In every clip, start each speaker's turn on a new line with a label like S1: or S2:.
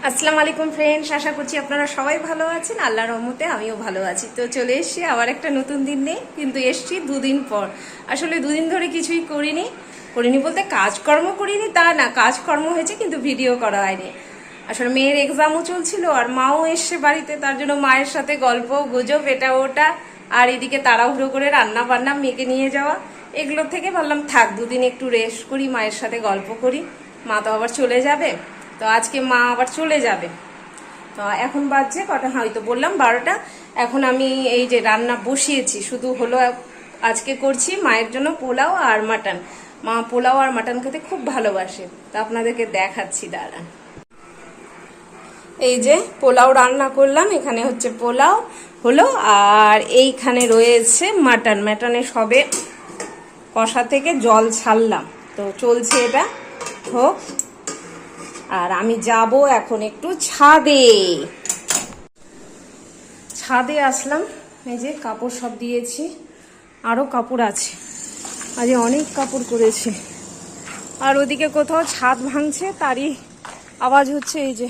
S1: আসসালামু আলাইকুম ফ্রেন্ডস, আশা করছি আপনারা সবাই ভালো আছেন। আল্লাহর রহমতে আমিও ভালো আছি। তো চলে এসেছি আবার একটা নতুন দিন নেই, কিন্তু এসেছি দুদিন পর। আসলে দুদিন ধরে কিছুই করিনি বলতে কাজকর্ম করিনি তা না, কাজকর্ম হয়েছে কিন্তু ভিডিও করা হয়নি। আসলে মেয়ের এক্সামও চলছিল আর মাও এসছে বাড়িতে, তার জন্য মায়ের সাথে গল্প গুজব এটা ওটা, আর এদিকে তাড়াহুড়ো করে রান্না বান্না মেয়েকে নিয়ে যাওয়া, এগুলো থেকে ভাবলাম থাক দুদিন একটু রেস্ট করি, মায়ের সাথে গল্প করি। মা তো আবার চলে যাবে, তো আজকে মা আবার চলে যাবে। তো এখন বাজছে কটা, হয়তো বললাম 12টা। এখন আমি এই যে রান্না বসিয়েছি, শুধু হলো আজকে করছি মায়ের জন্য পোলাও আর মাটন। মা পোলাও আর মাটন খেতে খুব ভালোবাসে, তা আপনাদেরকে দেখাচ্ছি, দাঁড়ান। এই যে পোলাও রান্না করলাম, এখানে হচ্ছে পোলাও হলো, আর এইখানে রয়েছে মাটনে সবে কষা থেকে জল ছাড়লাম, তো চলছে এটা হোক। আর আমি যাব এখন একটু ছাদে আসলাম। এই যে কাপড় সব দিয়েছি, আরো কাপড় আছে, আজ অনেক কাপড় করেছি। আর ওদিকে কোথাও ছাদ ভাঙছে, তারই আওয়াজ হচ্ছে। এই যে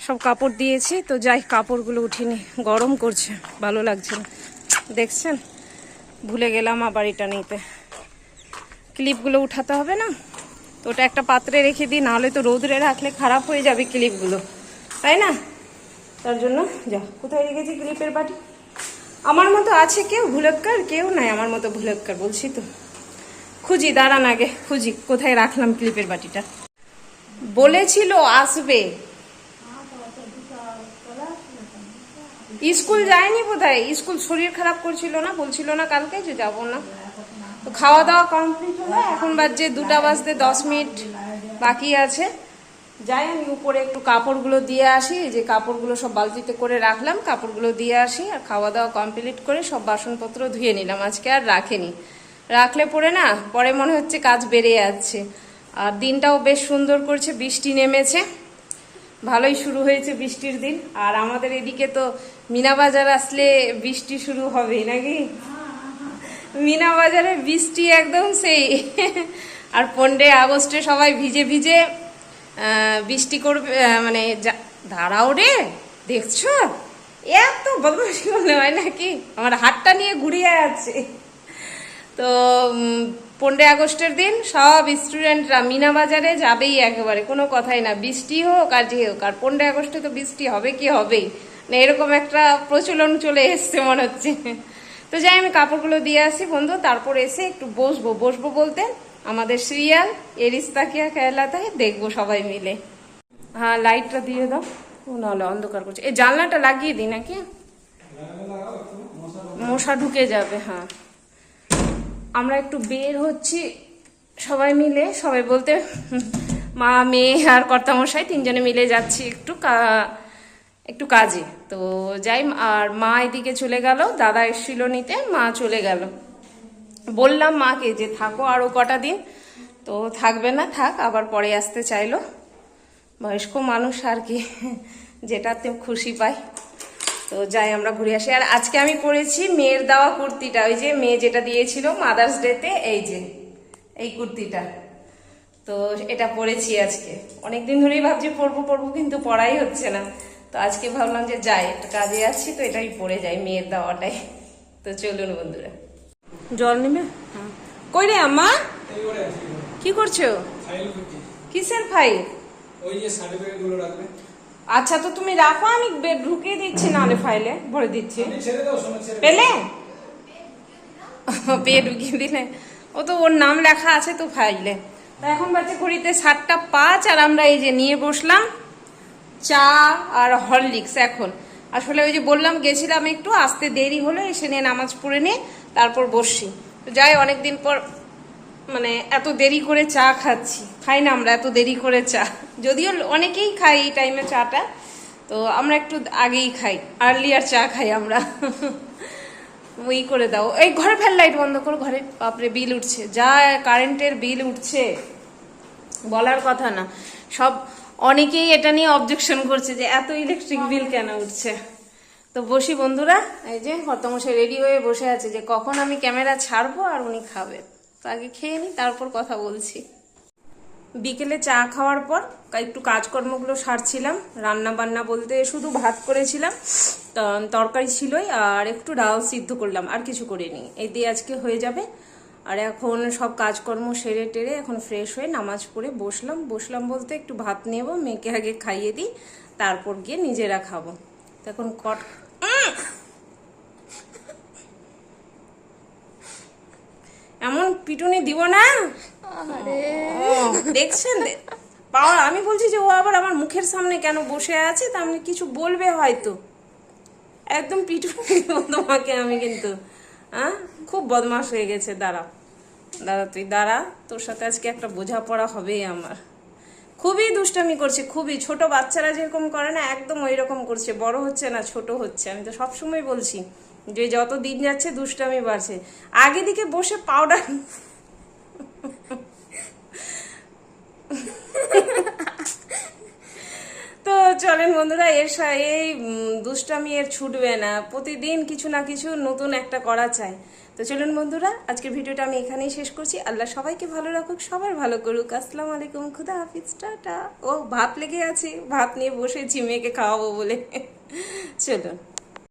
S1: সব কাপড় দিয়েছি, তো যাই কাপড়গুলো উঠিনি, গরম করছে, ভালো লাগছে না। দেখছেন, ভুলে গেলাম আবার এটা নিতে, ক্লিপগুলো উঠাতে হবে না, তো ওটা একটা পাত্রে রেখে দিই, নাহলে তো রোদরে রাখলে খারাপ হয়ে যাবে ক্লিপগুলো, তাই না? তার জন্য যা, কোথায় রেখেছি ক্লিপের বাটি? আমার মতো আছে কেউ ভুলক্কার? কেউ নাই আমার মতো ভুলক্কার, বলছি তো। খুঁজি, দাঁড়ান আগে খুঁজি, কোথায় রাখলাম ক্লিপের বাটিটা। বলেছিল আসবে, স্কুল যায়নি বোধহয়, স্কুল শরীর খারাপ করছিল না, বলছিল না কালকে যে যাবো না। তো খাওয়া দাওয়া কমপ্লিট হলো, এখন বাজে 2টা বাজতে 10 মিনিট বাকি আছে। যাই আমি উপরে একটু কাপড়গুলো দিয়ে আসি, যে কাপড়গুলো সব বালতিতে করে রাখলাম, কাপড়গুলো দিয়ে আসি, আর খাওয়া দাওয়া কমপ্লিট করে সব বাসনপত্র ধুয়ে নিলাম। আজকে আর রাখেনি, রাখলে পরে না পরে মনে হচ্ছে কাজ বেড়ে যাচ্ছে। আর দিনটাও বেশ সুন্দর করছে, বৃষ্টি নেমেছে, ভালোই শুরু হয়েছে বৃষ্টির দিন। আর আমাদের এদিকে তো মিনা বাজার আসলে বৃষ্টি শুরু হবেই নাকি? মিনা বাজারে বৃষ্টি একদম সেই। আর 15 আগস্টে সবাই ভিজে ভিজে বৃষ্টি করবে, মানে দাঁড়াও রে, দেখছো এত বদমাশি মনে হয় নাকি? আমার হাতটা নিয়ে ঘুরিয়ে আছে। তো 15 আগস্টের দিন সব স্টুডেন্টরা মিনা বাজারে যাবেই, একেবারে কোনো কথাই না, বৃষ্টি হোক আর যে হোক। আর 15 আগস্টে তো বৃষ্টি হবে কি হবেই না, এরকম একটা প্রচলন চলে এসছে মনে হচ্ছে। তো যাই আমি কাপড়গুলো দিয়ে আসি বন্ধু, তারপর এসে একটু বসবো বলতে আমাদের সিরিয়াল এ রিস্তা কিয়া কেহলাতা হ্যায় দেখবো সবাই মিলে। হ্যাঁ, লাইটটা দিয়ে দাও, নাহলে অন্ধকার করছে। এই জানলাটা লাগিয়ে দিই নাকি, মশা ঢুকে যাবে। হ্যাঁ, আমরা একটু বের হচ্ছি সবাই মিলে, সবাই বলতে মা মেয়ে আর কর্তামশাই 3জনে মিলে যাচ্ছি একটু কাজে। তো যাই, আর মা এদিকে চলে গেল, দাদা এসেছিল নিতে, মা চলে গেল। বললাম মাকে যে থাকো আরো কটা দিন, তো থাকবে না, থাক, আবার পরে আসতে চাইলো। বয়স্ক মানুষ আর কি, যেটাতে খুশি পাই। তো যাই আমরা ঘুরে আসি। আর আজকে আমি পরেছি মেয়ের দেওয়া কুর্তিটা, ওই যে মেয়ে যেটা দিয়েছিল মাদার্স ডেতে, এই যে এই কুর্তিটা, তো এটা পরেছি আজকে। অনেকদিন ধরেই ভাবছি পরবো কিন্তু পরাই হচ্ছে না, তো আজকে ভাবলাম যে যাই, একটা কাজে আছি তো এটাই পরে যাই, মেয়ের দেওয়াটাই। তো চলুন বন্ধুরা, জল নেবে। কই রে আম্মা, কি করছো? কিসের ফাইল?
S2: ওই যে সার্টিফিকেট গুলো রাখবে।
S1: আচ্ছা, তো তুমি রাখো, আমি ঢুকিয়ে দিচ্ছি, নাহলে ফাইলে ভরে দিচ্ছি। পেলে পেয়ে ঢুকিয়ে দিলে, ও তো ওর নাম লেখা আছে তো ফাইলে। তো এখন বাজে ঘড়িতে 7টা 5, আর আমরা এই যে নিয়ে বসলাম চা আর হরলিক্স। এখন আসলে ওই যে বললাম গেছিলাম একটু, আসতে দেরি হলো, এসে নিয়ে নামাজ পড়ে নিয়ে তারপর বসছি। তো যাই, অনেকদিন পর মানে এত দেরি করে চা খাই না আমরা এত দেরি করে চা, যদিও অনেকেই খাই এই টাইমে চাটা, তো আমরা একটু আগেই খাই, আর্লিয়ার চা খাই আমরা। ওই করে দাও, এই ঘরে ফেল, লাইট বন্ধ করো ঘরে, বাপরে বিল উঠছে, যা কারেন্টের বিল উঠছে বলার কথা না। সব অনেকেই এটা নিয়ে অবজেকশন করছে যে এত ইলেকট্রিক বিল কেন উঠছে। তো বসি বন্ধুরা, এই যে কর্তামশাই রেডি হয়ে বসে আছে যে কখন আমি ক্যামেরা ছাড়বো আর উনি খাবেন, তো আগে খেয়ে নি তারপর কথা বলছি। বিকেলে চা খাওয়ার পর একটু কাজকর্মগুলো সারছিলাম। রান্না বান্না বলতে শুধু ভাত করেছিলাম, তরকারি ছিলই, আর একটু ডাল সিদ্ধ করলাম, আর কিছু করিনি। এই দিয়ে আজকে হয়ে যাবে। আর এখন সব কাজকর্ম সেরে টেরে এখন ফ্রেশ হয়ে নামাজ পড়ে বসলাম বলতে একটু ভাত নেব, মেয়েকে আগে খাইয়ে দিই, তারপর গিয়ে নিজেরা খাবো। তখন এমন পিটুনি দিব না, দেখছেন? পাওয়া আমি বলছি যে ও আবার আমার মুখের সামনে কেন বসে আছে, তা আমি কিছু বলবে হয়তো, একদম পিটুনি দেব তোমাকে আমি কিন্তু। হ্যাঁ, খুব বদমাশ হয়ে গেছে। দাঁড়া তুই দাঁড়া, তোর সাথে আজকে একটা বোঝাপড়া হবেই আমার। খুবই দুষ্টামি করছে, খুবই। ছোট বাচ্চারা যেরকম করে না, একদম ওই রকম করছে। বড় হচ্ছে না, ছোট হচ্ছে। আমি তো সবসময় বলছি যে যত দিন যাচ্ছে দুষ্টামি বাড়ছে। আগে দিকে বসে পাউডার তো চলেন বন্ধুরা, এই দুষ্টামি এর ছুটবে না, প্রতিদিন কিছু না কিছু নতুন একটা করা চাই। তো চলুন বন্ধুরা, আজকের ভিডিওটা আমি এখানেই শেষ করছি। আল্লাহ সবাইকে ভালো রাখুক, সবার ভালো করুক। আসসালামু আলাইকুম, খুদা হাফিজ, টাটা। ও ভাত লেগে আছে, ভাত নিয়ে বসেছি মেয়েকে খাওয়াবো বলে। চলুন।